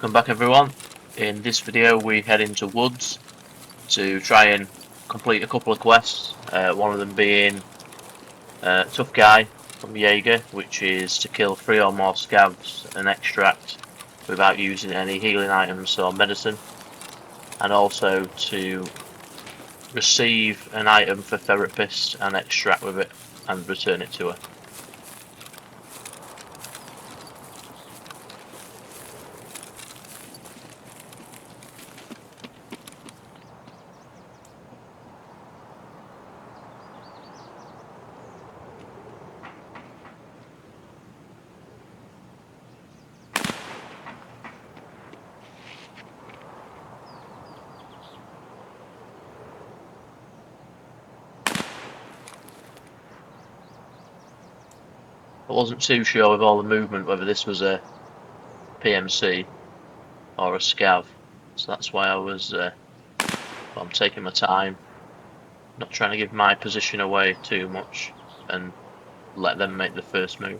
Welcome back everyone. In this video we head into woods to try and complete a couple of quests, one of them being Tough Guy from Jaeger, which is to kill 3 or more scavs and extract without using any healing items or medicine, and also to receive an item for Therapist and extract with it and return it to her. I wasn't too sure with all the movement whether this was a PMC or a scav, so that's why I'm taking my time, not trying to give my position away too much and let them make the first move.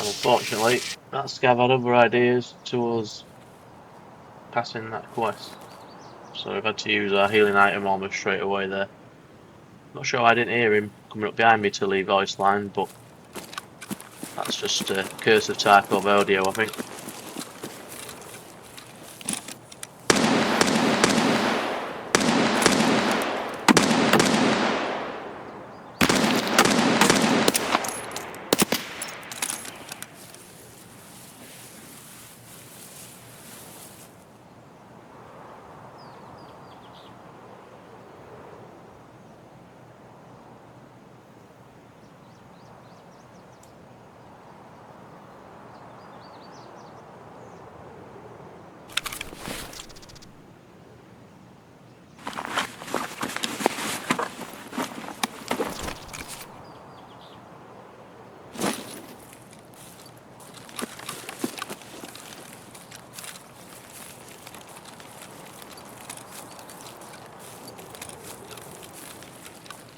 Unfortunately, that scav had other ideas towards passing that quest, so we've had to use our healing item almost straight away there. Not sure I didn't hear him coming up behind me till he voice line, but that's just a curse of Tarkov audio, I think.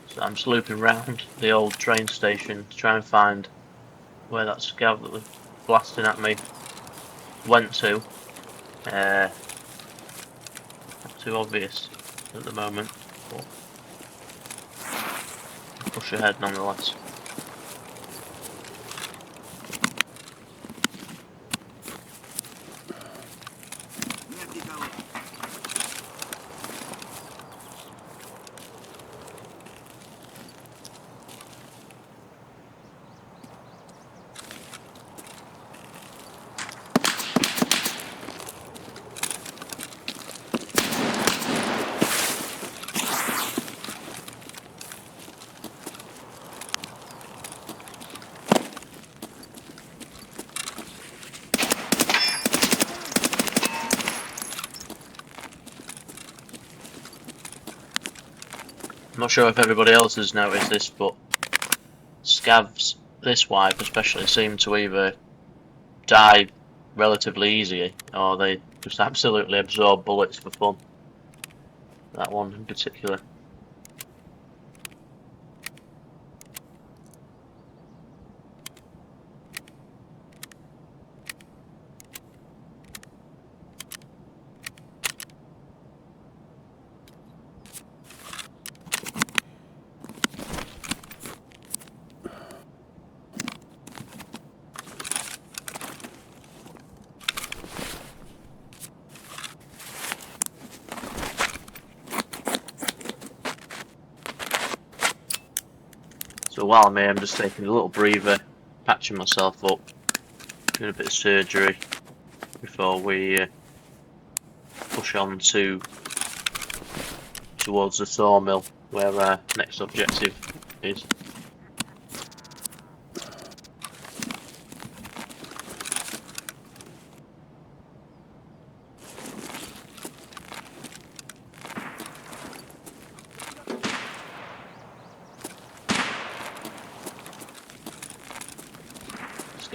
So I'm just looping round the old train station to try and find where that scav that was blasting at me went to. Not too obvious at the moment, but push ahead nonetheless. I'm not sure if everybody else has noticed this, but scavs this wipe especially seem to either die relatively easy or they just absolutely absorb bullets for fun. That one in particular. So while I'm here, I'm just taking a little breather, patching myself up, doing a bit of surgery before we push on towards the sawmill, where our next objective is.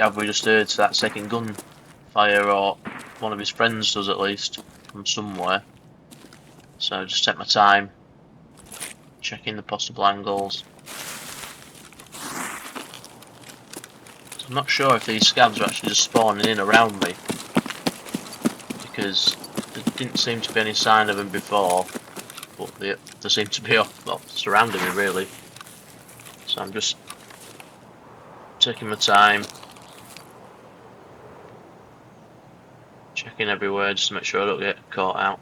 scav we just heard that second gun fire, or one of his friends does at least, from somewhere. So just take my time, checking the possible angles. So I'm not sure if these scavs are actually just spawning in around me, because there didn't seem to be any sign of them before, but they seem to be surrounding me really. So I'm just taking my time, checking everywhere just to make sure I don't get caught out.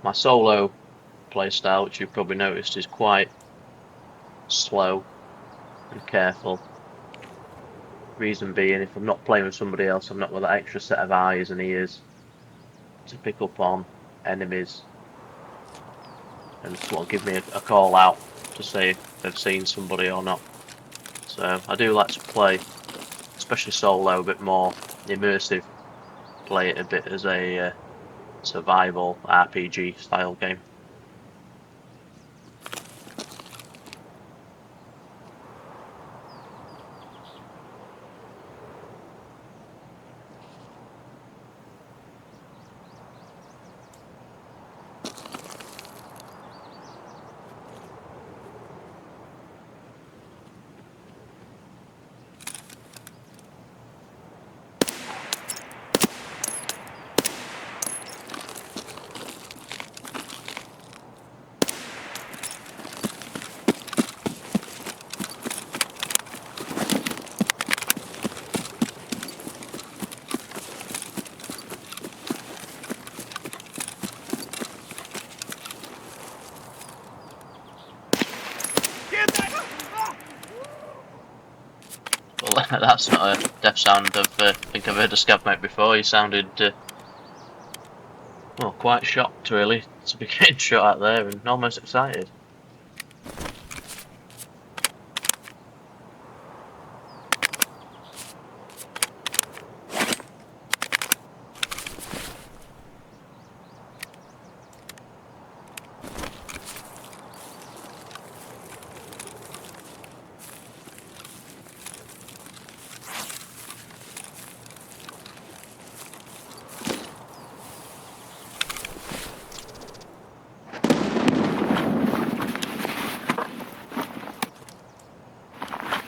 My solo playstyle, which you've probably noticed, is quite slow and careful. Reason being, if I'm not playing with somebody else, I'm not got that extra set of eyes and ears to pick up on enemies and sort of give me a call out to say if they've seen somebody or not. So I do like to play, especially solo, a bit more immersive, play it a bit as a survival RPG style game. Well, that's not a death sound. I think I've heard a scav mate before. He sounded well, quite shocked really to be getting shot out there, and almost excited.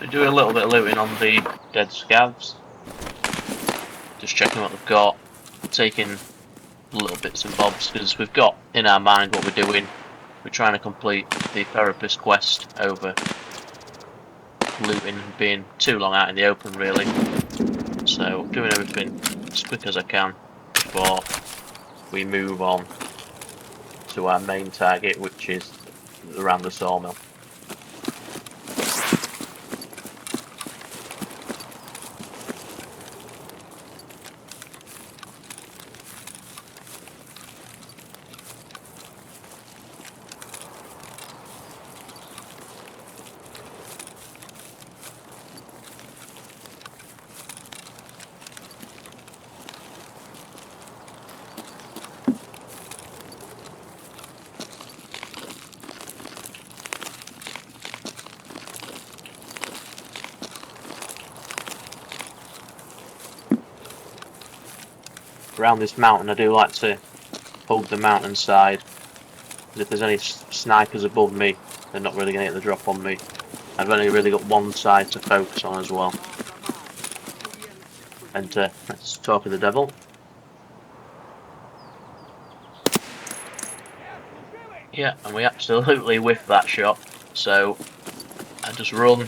Do a little bit of looting on the dead scavs, just checking what they've got, taking little bits and bobs, because we've got in our mind what we're doing. We're trying to complete the therapist quest over looting and being too long out in the open really, so doing everything as quick as I can before we move on to our main target, which is around the sawmill. Around this mountain, I do like to hug the mountainside, because if there's any snipers above me, they're not really going to get the drop on me. I've only really got one side to focus on as well. And let's talk of the devil. Yeah, and we absolutely whiffed that shot, so I just run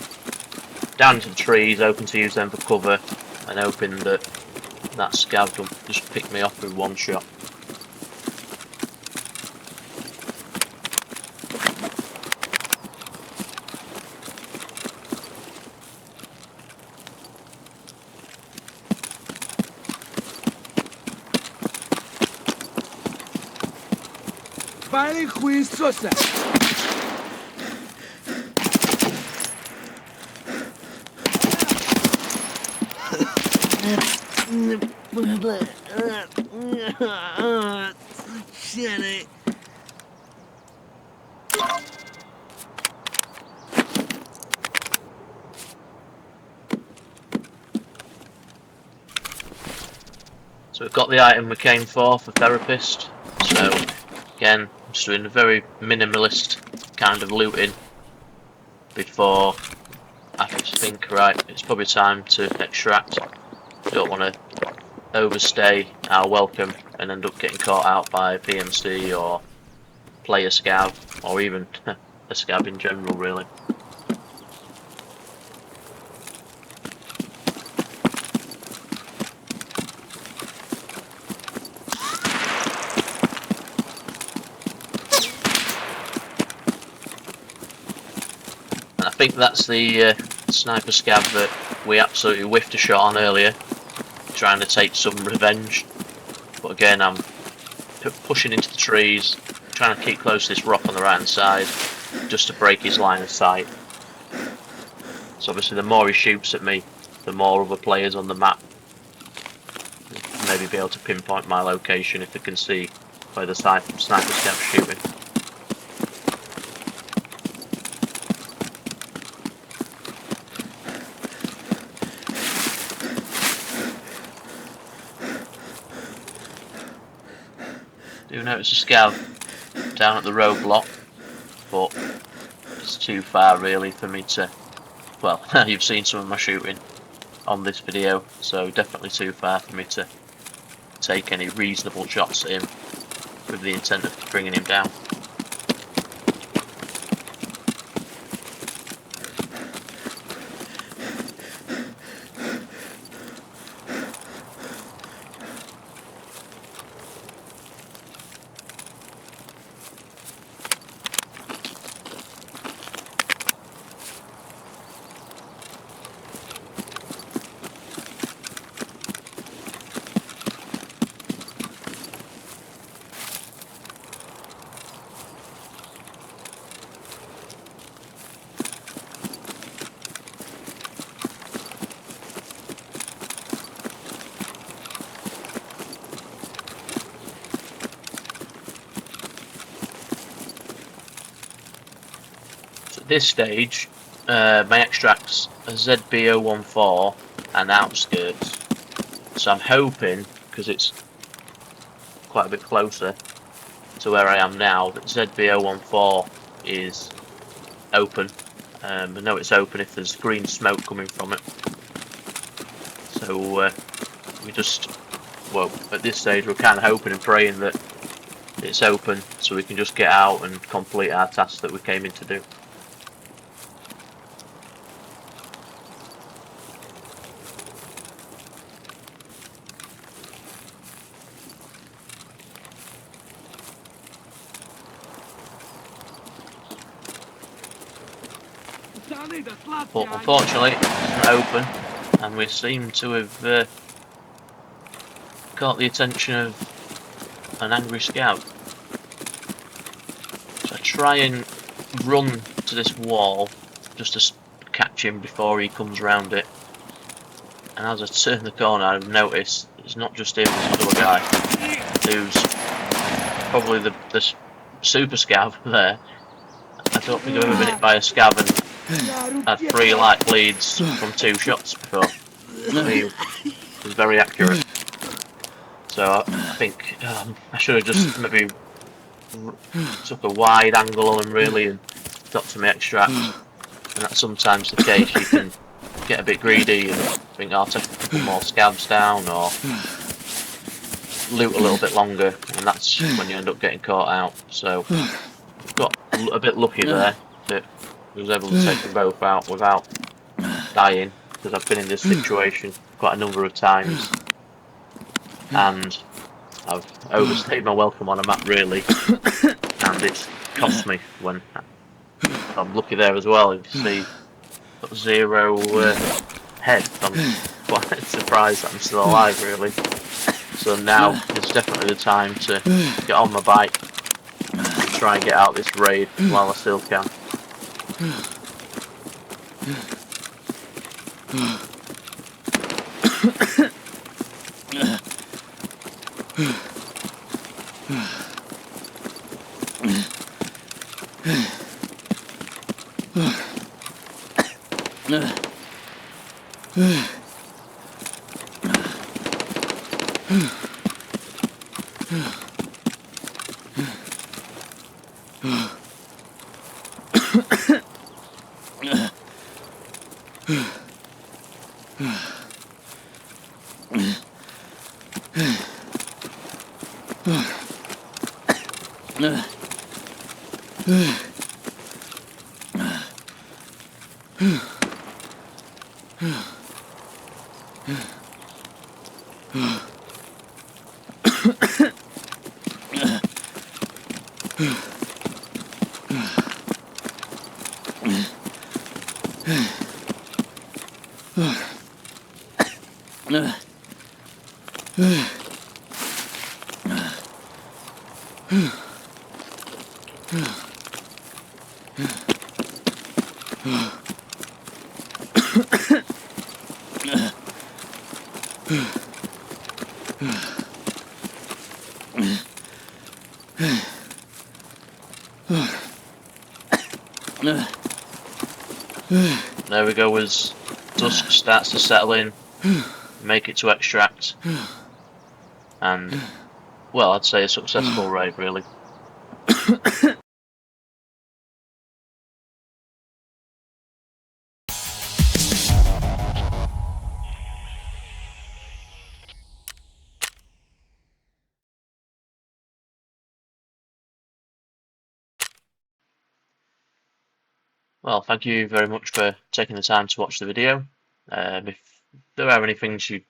down into the trees, hoping to use them for cover, and hoping that that scav will just pick me off with one shot. Vale, juizosa. Succede. So we've got the item we came for therapist. So again, just doing a very minimalist kind of looting before I think, right, it's probably time to extract. Don't want to overstay our welcome and end up getting caught out by a PMC or player scav, or even a scav in general, really. And I think that's the sniper scav that we absolutely whiffed a shot on earlier, trying to take some revenge. But again, I'm pushing into the trees, trying to keep close to this rock on the right hand side, just to break his line of sight. So obviously the more he shoots at me, the more other players on the map maybe be able to pinpoint my location if they can see where the sniper scav's shooting. Do notice a scav down at the roadblock, but it's too far really for me to, well, you've seen some of my shooting on this video, so definitely too far for me to take any reasonable shots at him with the intent of bringing him down. At this stage, my extract's a ZB014 and outskirts, so I'm hoping, because it's quite a bit closer to where I am now, that ZB014 is open. I know it's open if there's green smoke coming from it. So we just, well, at this stage we're kind of hoping and praying that it's open so we can just get out and complete our task that we came in to do. But unfortunately, it's not open, and we seem to have caught the attention of an angry scout. So I try and run to this wall just to catch him before he comes round it. And as I turn the corner, I've noticed it's not just him, there's another guy who's probably the super scav there. I don't think I've ever been hit by a scav and had 3 light bleeds from 2 shots before. So he was very accurate. So I think I should have just maybe took a wide angle on him really and got to my extract. And that's sometimes the case. You can get a bit greedy and think I'll take a couple more scabs down or loot a little bit longer, and that's when you end up getting caught out. So got a bit lucky there that I was able to take them both out without dying, because I've been in this situation quite a number of times and I've overstayed my welcome on a map really, and it's cost me when I'm lucky there as well. You see, got 0 head. I'm quite surprised that I'm still alive really. So now it's definitely the time to get on my bike and try and get out this raid while I still can. There we go, as dusk starts to settle in, make it to extract, and, well, I'd say a successful raid, really. Well, thank you very much for taking the time to watch the video. If there are any things you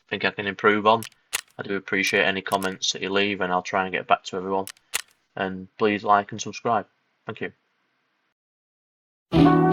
think I can improve on, I do appreciate any comments that you leave, and I'll try and get back to everyone. And please like and subscribe. Thank you.